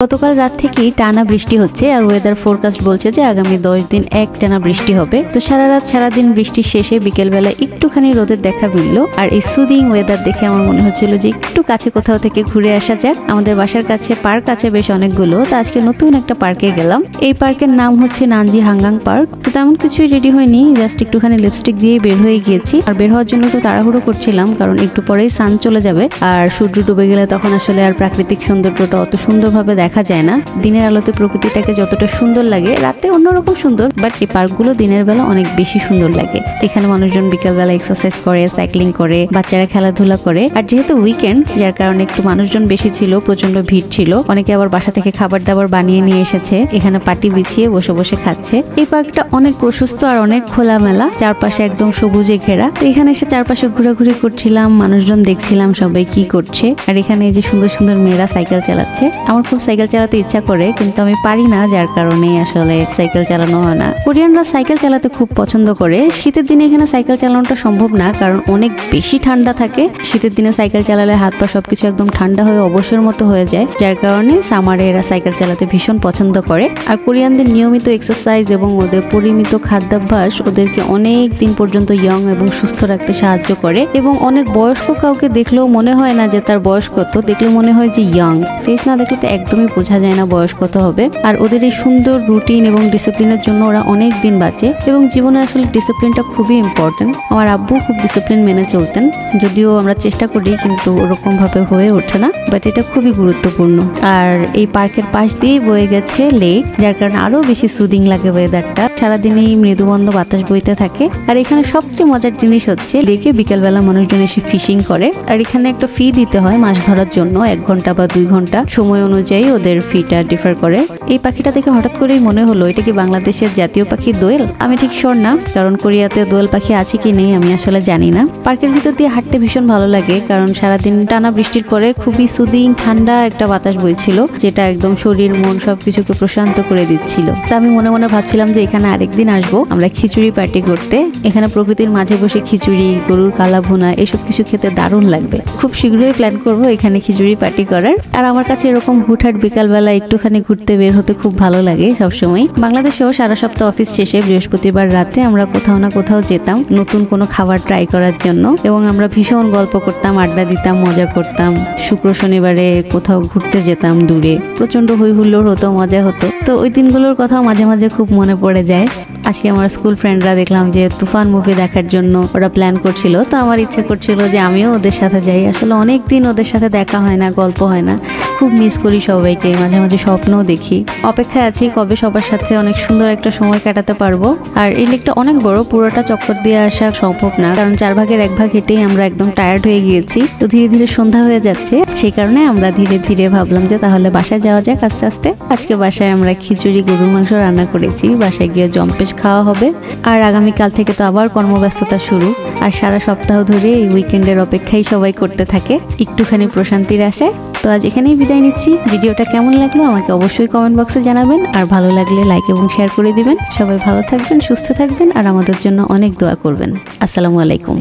গতকাল রাত থেকেই টানা বৃষ্টি হচ্ছে আর ওয়েদার ফোরকাস্ট বলছে যে আগামী 10 দিন এক টানা বৃষ্টি হবে। তো সারা রাত সারাদিন বৃষ্টির শেষে বিকেলবেলা একটুখানি রোদের দেখা মিললো। আর এই সুদিং ওয়েদার দেখে আমার মনে হচ্ছিল যে একটু কাছে কোথাও থেকে ঘুরে আসা যাক। আমাদের বাসার কাছে পার্ক আছে বেশ অনেকগুলো, তো আজকে নতুন একটা পার্কে গেলাম। এই পার্কের নাম হচ্ছে নানজি হাঙ্গাং পার্ক। তো তেমন কিছুই রেডি হয়নি, জাস্ট একটুখানি লিপস্টিক দিয়ে বের হয়ে গিয়েছি। আর বের হওয়ার জন্য একটু তাড়াহুড়ো করছিলাম, কারণ একটু পরেই সান চলে যাবে আর সূর্য ডুবে গেলে তখন আসলে আর প্রাকৃতিক সৌন্দর্যটা অত সুন্দরভাবে দেখা যায় না। দিনের আলোতে প্রকৃতিটাকে যতটা সুন্দর লাগে রাতে অন্যরকম সুন্দর, বাট এই পার্কগুলো দিনের বেলা অনেক বেশি সুন্দর লাগে। এখানে মানুষজন বিকালবেলা এক্সারসাইজ করে, সাইক্লিং করে, বাচ্চারা খেলাধুলা করে। আর যেহেতু উইকেন্ড, যার কারণে একটু মানুষজন বেশি ছিল, প্রচন্ড ভিড় ছিল। অনেকে আবার বাসা থেকে খাবার দাবার বানিয়ে নিয়ে এসেছে, এখানে পাটি বিছিয়ে বসে বসে খাচ্ছে। এই পার্কটা অনেক প্রশস্ত আর অনেক খোলামেলা, চারপাশে একদম সবুজে ঘেরা। তো এখানে এসে চারপাশে ঘোরাঘুরি করছিলাম, মানুষজন দেখছিলাম সবাই কি করছে। আর এখানে এই যে সুন্দর সুন্দর মেয়েরা সাইকেল চালাচ্ছে। আমার খুব সাইকেল চালাতে ইচ্ছা করে, কিন্তু আমি পারি না, যার কারণে আসলে সাইকেল চালানো হয় না। কোরিয়ানরা সাইকেল চালাতে খুব পছন্দ করে। শীতের দিনে এখানে সাইকেল চালানোটা সম্ভব না, কারণ অনেক বেশি ঠান্ডা থাকে। শীতের দিনে সাইকেল চালালে হাত পা সবকিছু একদম ঠান্ডা হয়ে অবসর মতো হয়ে যায়, যার কারণে সামারে এরা সাইকেল চালাতে ভীষণ পছন্দ করে। আর কোরিয়ানদের নিয়মিত এক্সারসাইজ এবং ওদের পরিমিত খাদ্যাভ্যাস ওদেরকে অনেক দিন পর্যন্ত ইয়ং এবং সুস্থ রাখতে সাহায্য করে। এবং অনেক বয়স্ক কাউকে দেখলেও মনে হয় না যে তার বয়স কত, দেখলে মনে হয় যে ইয়ং। ফেস না দেখলে তো একদমই বোঝা যায় না বয়স কত হবে। আর ওদের এই সুন্দর রুটিন এবং ডিসিপ্লিনের জন্য ওরা অনেক দিন বাঁচে। এবং জীবনে আসলে ডিসিপ্লিনটা খুবই ইম্পর্টেন্ট। আমার আব্বু খুব ডিসিপ্লিন মেনে চলতেন, যদিও আমরা চেষ্টা করি কিন্তু ওরকম ভাবে হয়ে ওঠে না, বাট এটা খুবই গুরুত্বপূর্ণ। আর এই পার্কের পাশ দিয়ে বয়ে গেছে লেক, যার কারণে আরো বেশি সুদিং লাগে ওয়েদারটা। সারাদিনই মৃদুবন্ধ বাতাস বইতে থাকে। আর এখানে সবচেয়ে মজার জিনিস হচ্ছে লেকে বিকেলবেলা মানুষজন এসে ফিশিং করে। আর এখানে একটা ফি দিতে হয় মাছ ধরার জন্য, 1 ঘন্টা বা 2 ঘন্টা সময় অনুযায়ী ওদের ফিটা ডিফার করে। এই পাখিটা দেখে হঠাৎ করেই মনে হলো এটা কি বাংলাদেশের জাতীয় পাখি দোয়েল? আমি ঠিক শিওর না, কারণ কোরিয়াতে দোয়েল পাখি আছে কি নেই আমি আসলে জানি না। পার্কের ভিতর দিয়ে হাঁটতে ভীষণ ভালো লাগে, কারণ সারাদিন টানা বৃষ্টির পরে খুবই সুদিং ঠান্ডা একটা বাতাস বইছিল, যেটা একদম শরীর মন সবকিছুকে প্রশান্ত করে দিচ্ছিল। তা আমি মনে মনে ভাবছিলাম যে এখানে আরেকদিন আসবো আমরা খিচুড়ি পার্টি করতে। এখানে প্রকৃতির মাঝে বসে খিচুড়ি, গরুর কালা ভুনা এসব কিছু খেতে দারুণ লাগবে। খুব শীঘ্রই প্ল্যান করবো এখানে খিচুড়ি পার্টি করার। আর আমার কাছে এরকম হুটহাট বিকালবেলা একটুখানি ঘুরতে বের হতে খুব ভালো লাগে সবসময়। বাংলাদেশেও সারা সপ্তাহ অফিস শেষে বৃহস্পতিবার রাতে আমরা কোথাও না কোথাও যেতাম নতুন কোনো খাবার ট্রাই করার জন্য, এবং আমরা ভীষণ গল্প করতাম, আড্ডা দিতাম, মজা করতাম। শুক্র শনিবারে কোথাও ঘুরতে যেতাম দূরে, প্রচন্ড হই হুল্লোড় হতো, মজা হতো। তো ওই দিনগুলোর কথাও মাঝে মাঝে খুব মনে পড়ে যায়। আজকে আমার স্কুল ফ্রেন্ডরা দেখলাম যে তুফান মুভি দেখার জন্য ওরা প্ল্যান করছিল, তো আমার ইচ্ছে করছিল যে আমিও ওদের সাথে যাই। আসলে অনেক দিন ওদের সাথে দেখা হয় না, গল্প হয় না, খুব মিস করি সবাইকে, মাঝে মাঝে স্বপ্নও দেখি। অপেক্ষায় আছি কবে সবার সাথে অনেক সুন্দর একটা সময় কাটাতে পারবো। আর এই লেকটা অনেক বড়, পুরোটা চক্কর দিয়ে আসা সম্ভব না, কারণ 4 ভাগের 1 ভাগ হেঁটেই আমরা একদম টায়ার্ড হয়ে গিয়েছি। তো ধীরে ধীরে সন্ধ্যা হয়ে যাচ্ছে, সেই কারণে আমরা ধীরে ধীরে ভাবলাম যে তাহলে বাসায় যাওয়া যাক আস্তে আস্তে। আজকে বাসায় আমরা খিচুড়ি, গরুর মাংস রান্না করেছি, বাসায় গিয়ে জম্পেশ খাওয়া হবে। আর আগামীকাল থেকে তো আবার কর্মব্যস্ততা শুরু। আর সারা সপ্তাহ ধরে এই উইকেন্ডের অপেক্ষাই সবাই করতে থাকে একটুখানি প্রশান্তির আশায়। তো আজ এখানেই বিদায় নিচ্ছি। ভিডিওটা কেমন লাগলো আমাকে অবশ্যই কমেন্ট বক্সে জানাবেন, আর ভালো লাগলে লাইক এবং শেয়ার করে দিবেন। সবাই ভালো থাকবেন, সুস্থ থাকবেন, আর আমাদের জন্য অনেক দোয়া করবেন। আসসালামু আলাইকুম।